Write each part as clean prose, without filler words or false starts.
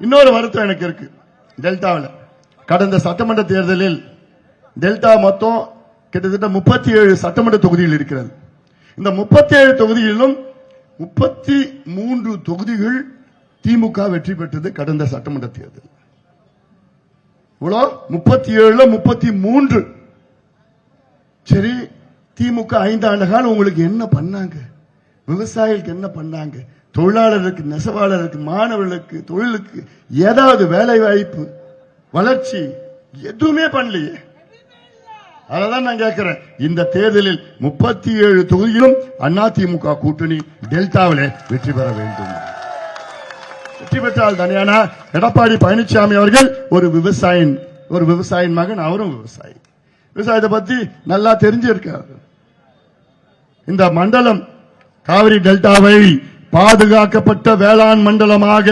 இன்னொரு வருத்தம் எனக்கு இருக்கு. டெல்டாவில் கடந்த சட்டமன்ற தேர்தலில் டெல்டா மொத்தம் கிட்டத்தட்ட 37 சட்டமன்ற தொகுதிகள் இருக்கிறது. இந்த 37 தொகுதிகளிலும் 33 தொகுதிகள் திமுக வெற்றி பெற்றது கடந்த சட்டமன்ற தேர்தல். 37 33. சரி, திமுக 5 ஆண்டு காலம் உங்களுக்கு என்ன பண்ணாங்க? விவசாயிகளுக்கு என்ன பண்ணாங்க? தொழிலாளர்களுக்கு, நெசவாளர்களுக்கு, மாணவர்களுக்கு, தொழிலுக்கு ஏதாவது வேலை வாய்ப்பு, வளர்ச்சி எதுவுமே பண்ணலையே. அததான் நான் கேட்கிறேன். இந்த தேர்தலில் 37 தொகுதியிலும் அதிமுக கூட்டணி டெல்டாவிலே வெற்றி பெற வேண்டும். வெற்றி பெற்றால் தானே எடப்பாடி பழனிசாமி அவர்கள் ஒரு விவசாயின் மகன், அவரும் விவசாயி. விவசாயத்தை பத்தி நல்லா தெரிஞ்சிருக்காரு. இந்த மண்டலம் காவிரி டெல்டாவை பாதுகாக்கப்பட்ட வேளாண் மண்டலமாக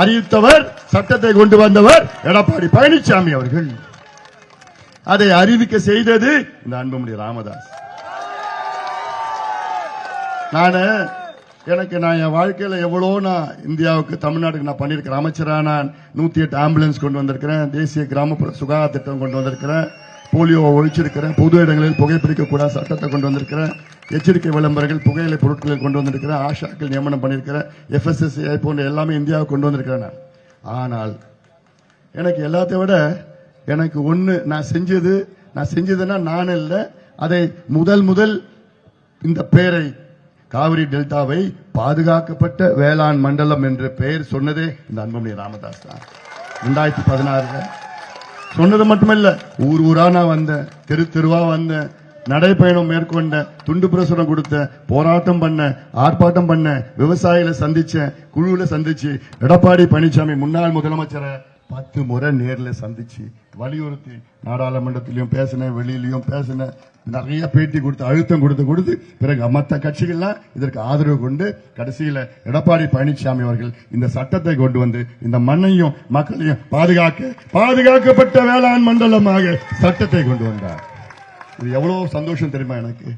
அறிவித்தவர், சட்டத்தை கொண்டு வந்தவர் எடப்பாடி பழனிசாமி அவர்கள். அதை அறிவிக்க செய்தது இந்த அன்புமணி ராமதாஸ். நான் என் வாழ்க்கையில எவ்வளவு நான் இந்தியாவுக்கு, தமிழ்நாட்டுக்கு நான் பண்ணிருக்கிறேன். அமைச்சரா நான் 108 ஆம்புலன்ஸ் கொண்டு வந்திருக்கிறேன், தேசிய கிராமப்புற சுகாதார திட்டம் கொண்டு வந்திருக்கிறேன், போலியோ ஒழிச்சிருக்கிறேன், பொது இடங்களில் புகைப்பிடிக்க கூடாத சட்டத்தை கொண்டு வந்திருக்கிறேன், எச்சரிக்கை விளம்பரங்கள், புகையிலை பொருட்களை கொண்டு வந்திருக்கிறேன், ஆஷாக்கள் நியமனம் பண்ணிருக்கிறேன், FSSAI போன்ற எல்லாமே இந்தியாவுக்கு கொண்டு வந்திருக்கிறேன். ஆனால் எனக்கு எல்லாத்தையும் விட எனக்கு ஒண்ணு நான் செஞ்சதுன்னா நான் இல்ல, அதை முதல் இந்த பெயரை காவிரி டெல்டாவை பாதுகாக்கப்பட்ட வேளாண் மண்டலம் என்ற பெயர் சொன்னதே இந்த அன்புமணி ராமதாஸ் தான். 2016 சொன்னது மட்டுமல்ல, ஊரா நான் வந்தேன், தெருவா வந்தேன், நடைபயணம் மேற்கொண்ட, துண்டு பிரசுரம் கொடுத்த, போராட்டம் பண்ண, ஆர்ப்பாட்டம் பண்ண, விவசாயிகளை சந்திச்ச, குழுவில் சந்திச்சு, எடப்பாடி பழனிசாமி முன்னாள் முதலமைச்சரை 10 முறை நேரில் சந்திச்சு வலியுறுத்தி நாடாளுமன்றத்திலையும் பேசினேன், வெளியிலையும் பேசினேன், நிறைய பேட்டி கொடுத்து, அழுத்தம் கொடுத்து பிறகு மற்ற கட்சிகள்லாம் இதற்கு ஆதரவு கொண்டு கடைசியில் எடப்பாடி பழனிசாமி அவர்கள் இந்த சட்டத்தை கொண்டு வந்து இந்த மண்ணையும் மக்களையும் பாதுகாக்கப்பட்ட வேளாண் மண்டலமாக சட்டத்தை கொண்டு வந்தார். இது எவ்வளவு சந்தோஷம் தெரியுமா எனக்கு.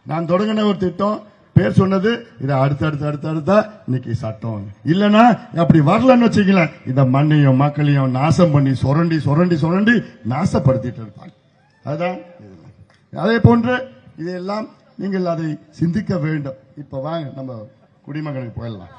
நான் தொடங்கின ஒரு திட்டம், பேர் சொன்னது, இதை அடுத்தடுத்தா இன்னைக்கு சட்டம் இல்லைன்னா அப்படி வரலன்னு வச்சுக்கலாம், இந்த மண்ணையும் மக்களையும் நாசம் பண்ணி சுரண்டி நாசப்படுத்திட்டு இருப்பாங்க. அதுதான் அதே போன்று இதையெல்லாம் நீங்கள் அதை சிந்திக்க வேண்டும். இப்ப வாங்க நம்ம குடிமகனுக்கு போயிடலாம்.